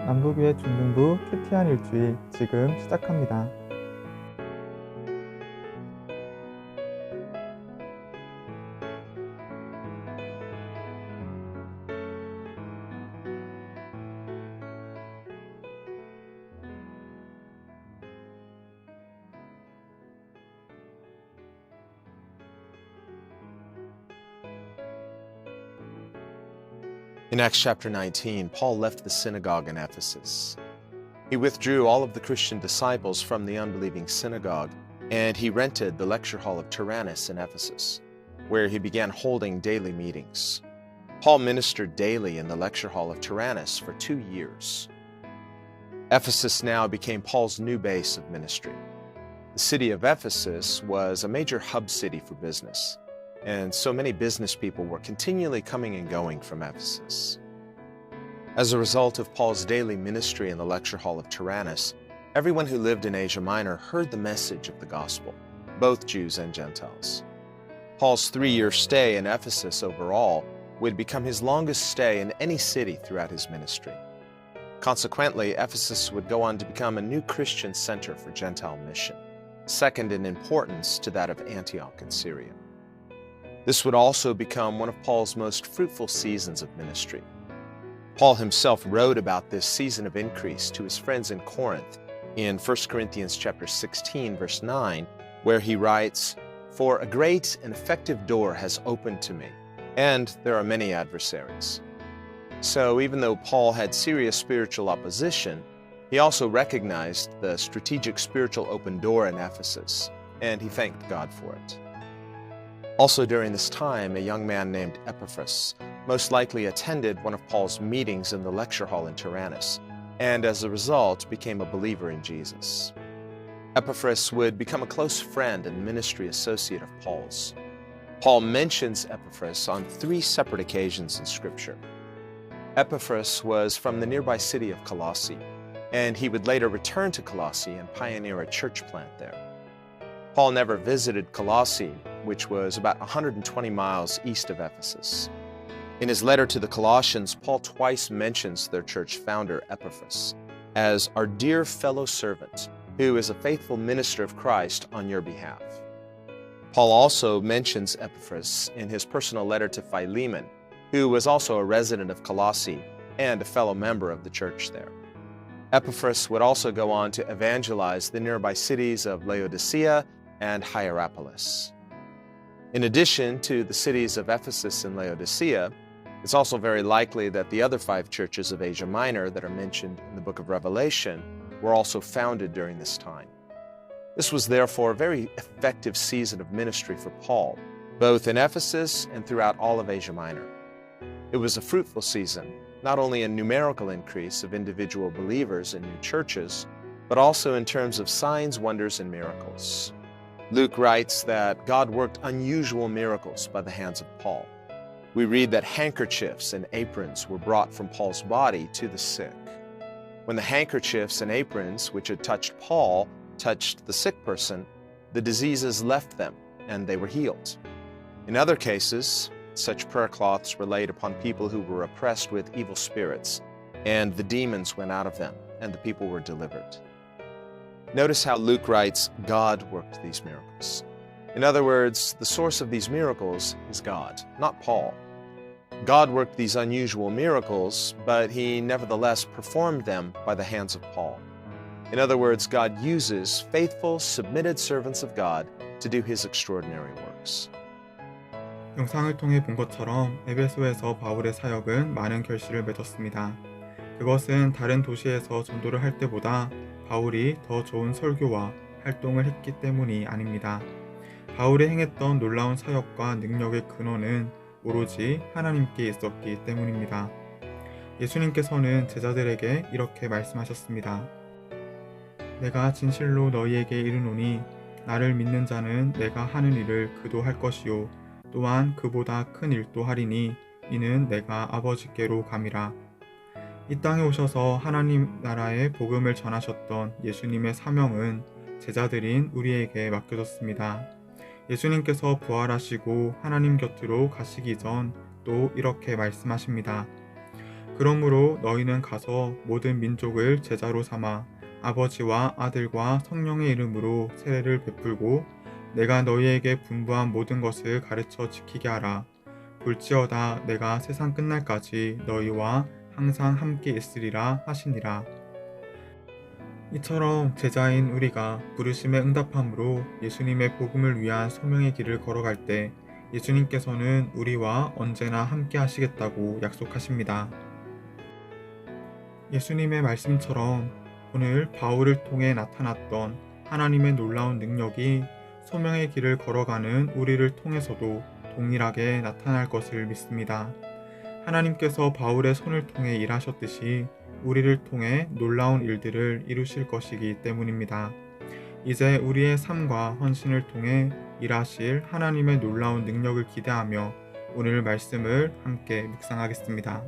남부교회 중등부 큐티한 일주일 지금 시작합니다. In Acts chapter 19, Paul left the synagogue in Ephesus. He withdrew all of the Christian disciples from the unbelieving synagogue, and he rented the lecture hall of Tyrannus in Ephesus, where he began holding daily meetings. Paul ministered daily in the lecture hall of Tyrannus for 2 years. Ephesus now became Paul's new base of ministry. The city of Ephesus was a major hub city for business, and so many business people were continually coming and going from Ephesus. As a result of Paul's daily ministry in the lecture hall of Tyrannus, everyone who lived in Asia Minor heard the message of the gospel, both Jews and Gentiles. Paul's 3-year stay in Ephesus overall would become his longest stay in any city throughout his ministry. Consequently, Ephesus would go on to become a new Christian center for Gentile mission, second in importance to that of Antioch in Syria. This would also become one of Paul's most fruitful seasons of ministry. Paul himself wrote about this season of increase to his friends in Corinth in 1 Corinthians chapter 16, verse 9, where he writes, "For a great and effective door has opened to me, and there are many adversaries." So even though Paul had serious spiritual opposition, he also recognized the strategic spiritual open door in Ephesus, and he thanked God for it. Also during this time, a young man named Epaphras most likely attended one of Paul's meetings in the lecture hall in Tyrannus, and as a result became a believer in Jesus. Epaphras would become a close friend and ministry associate of Paul's. Paul mentions Epaphras on 3 separate occasions in Scripture. Epaphras was from the nearby city of Colossae, and he would later return to Colossae and pioneer a church plant there. Paul never visited Colossae, which was about 120 miles east of Ephesus. In his letter to the Colossians, Paul twice mentions their church founder, Epaphras, as our dear fellow servant, who is a faithful minister of Christ on your behalf. Paul also mentions Epaphras in his personal letter to Philemon, who was also a resident of Colossae and a fellow member of the church there. Epaphras would also go on to evangelize the nearby cities of Laodicea and Hierapolis. In addition to the cities of Ephesus and Laodicea, it's also very likely that the other 5 churches of Asia Minor that are mentioned in the book of Revelation were also founded during this time. This was therefore a very effective season of ministry for Paul, both in Ephesus and throughout all of Asia Minor. It was a fruitful season, not only in numerical increase of individual believers in new churches, but also in terms of signs, wonders, and miracles. Luke writes that God worked unusual miracles by the hands of Paul. We read that handkerchiefs and aprons were brought from Paul's body to the sick. When the handkerchiefs and aprons, which had touched Paul, touched the sick person, the diseases left them and they were healed. In other cases, such prayer cloths were laid upon people who were oppressed with evil spirits, and the demons went out of them, and the people were delivered. Notice how Luke writes, God worked these miracles. In other words, the source of these miracles is God, not Paul. God worked these unusual miracles, but he nevertheless performed them by the hands of Paul. In other words, God uses faithful, submitted servants of God to do his extraordinary works. 영상을 통해 본 것처럼 에베소에서 바울의 사역은 많은 결실을 맺었습니다. 그것은 다른 도시에서 전도를 할 때보다 바울이 더 좋은 설교와 활동을 했기 때문이 아닙니다. 바울이 행했던 놀라운 사역과 능력의 근원은 오로지 하나님께 있었기 때문입니다. 예수님께서는 제자들에게 이렇게 말씀하셨습니다. 내가 진실로 너희에게 이르노니 나를 믿는 자는 내가 하는 일을 그도 할 것이요 또한 그보다 큰 일도 하리니 이는 내가 아버지께로 감이라. 이 땅에 오셔서 하나님 나라의 복음을 전하셨던 예수님의 사명은 제자들인 우리에게 맡겨졌습니다. 예수님께서 부활하시고 하나님 곁으로 가시기 전 또 이렇게 말씀하십니다. 그러므로 너희는 가서 모든 민족을 제자로 삼아 아버지와 아들과 성령의 이름으로 세례를 베풀고 내가 너희에게 분부한 모든 것을 가르쳐 지키게 하라. 볼지어다 내가 세상 끝날까지 너희와 항상 함께 있으리라 하시니라. 이처럼 제자인 우리가 부르심에 응답함으로 예수님의 복음을 위한 소명의 길을 걸어갈 때 예수님께서는 우리와 언제나 함께 하시겠다고 약속하십니다. 예수님의 말씀처럼 오늘 바울을 통해 나타났던 하나님의 놀라운 능력이 소명의 길을 걸어가는 우리를 통해서도 동일하게 나타날 것을 믿습니다. 하나님께서 바울의 손을 통해 일하셨듯이 우리를 통해 놀라운 일들을 이루실 것이기 때문입니다. 이제 우리의 삶과 헌신을 통해 일하실 하나님의 놀라운 능력을 기대하며 오늘 말씀을 함께 묵상하겠습니다.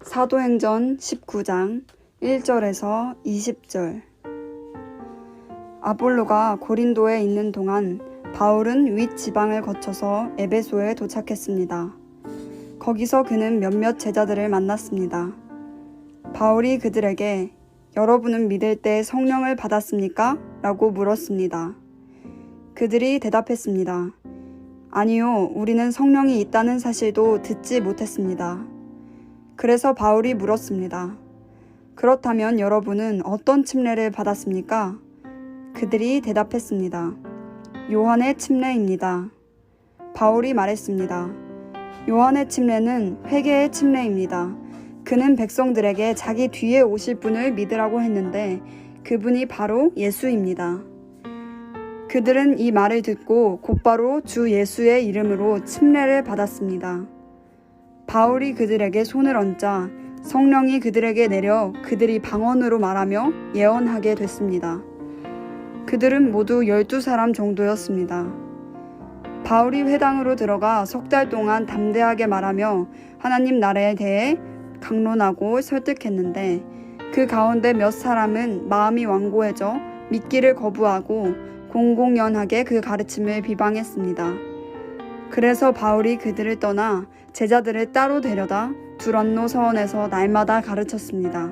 사도행전 19장 1절에서 20절. 아볼로가 고린도에 있는 동안 바울은 윗 지방을 거쳐서 에베소에 도착했습니다. 거기서 그는 몇몇 제자들을 만났습니다. 바울이 그들에게 여러분은 믿을 때 성령을 받았습니까? 라고 물었습니다. 그들이 대답했습니다. 아니요, 우리는 성령이 있다는 사실도 듣지 못했습니다. 그래서 바울이 물었습니다. 그렇다면 여러분은 어떤 침례를 받았습니까? 그들이 대답했습니다. 요한의 침례입니다. 바울이 말했습니다. 요한의 침례는 회개의 침례입니다. 그는 백성들에게 자기 뒤에 오실 분을 믿으라고 했는데 그분이 바로 예수입니다. 그들은 이 말을 듣고 곧바로 주 예수의 이름으로 침례를 받았습니다. 바울이 그들에게 손을 얹자 성령이 그들에게 내려 그들이 방언으로 말하며 예언하게 됐습니다. 그들은 모두 12사람 정도였습니다. 바울이 회당으로 들어가 석 달 동안 담대하게 말하며 하나님 나라에 대해 강론하고 설득했는데 그 가운데 몇 사람은 마음이 완고해져 믿기를 거부하고 공공연하게 그 가르침을 비방했습니다. 그래서 바울이 그들을 떠나 제자들을 따로 데려다 두란노 서원에서 날마다 가르쳤습니다.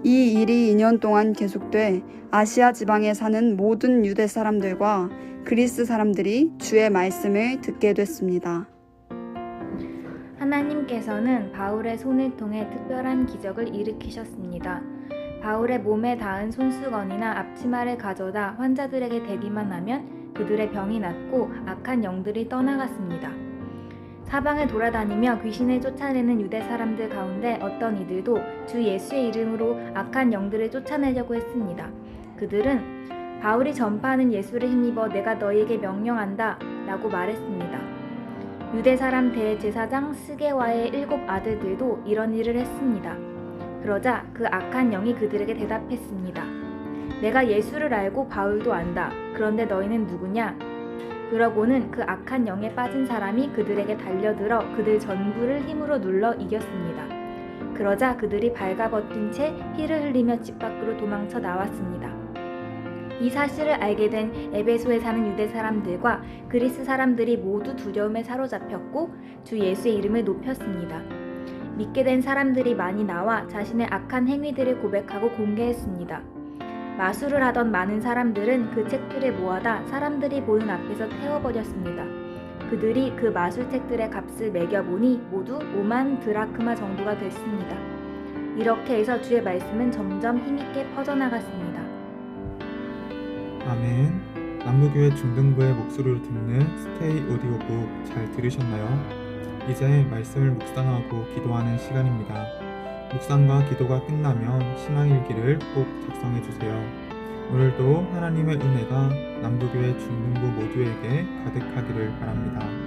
이 일이 2년 동안 계속돼 아시아 지방에 사는 모든 유대 사람들과 그리스 사람들이 주의 말씀을 듣게 됐습니다. 하나님께서는 바울의 손을 통해 특별한 기적을 일으키셨습니다. 바울의 몸에 닿은 손수건이나 앞치마를 가져다 환자들에게 대기만 하면 그들의 병이 낫고 악한 영들이 떠나갔습니다. 사방을 돌아다니며 귀신을 쫓아내는 유대 사람들 가운데 어떤 이들도 주 예수의 이름으로 악한 영들을 쫓아내려고 했습니다. 그들은 바울이 전파하는 예수를 힘입어 내가 너희에게 명령한다 라고 말했습니다. 유대 사람 대제사장 스게와의 7 아들들도 이런 일을 했습니다. 그러자 그 악한 영이 그들에게 대답했습니다. 내가 예수를 알고 바울도 안다. 그런데 너희는 누구냐? 그러고는 그 악한 영에 빠진 사람이 그들에게 달려들어 그들 전부를 힘으로 눌러 이겼습니다. 그러자 그들이 발가벗긴 채 피를 흘리며 집 밖으로 도망쳐 나왔습니다. 이 사실을 알게 된 에베소에 사는 유대 사람들과 그리스 사람들이 모두 두려움에 사로잡혔고 주 예수의 이름을 높였습니다. 믿게 된 사람들이 많이 나와 자신의 악한 행위들을 고백하고 공개했습니다. 마술을 하던 많은 사람들은 그 책들을 모아다 사람들이 보는 앞에서 태워버렸습니다. 그들이 그 마술책들의 값을 매겨보니 모두 5만 드라크마 정도가 됐습니다. 이렇게 해서 주의 말씀은 점점 힘있게 퍼져나갔습니다. 아멘. 남부교회 중등부의 목소리로 듣는 스테이 오디오북 잘 들으셨나요? 이제 말씀을 묵상하고 기도하는 시간입니다. 묵상과 기도가 끝나면 신앙일기를 꼭 작성해 주세요. 오늘도 하나님의 은혜가 남부교회 중등부 모두에게 가득하기를 바랍니다.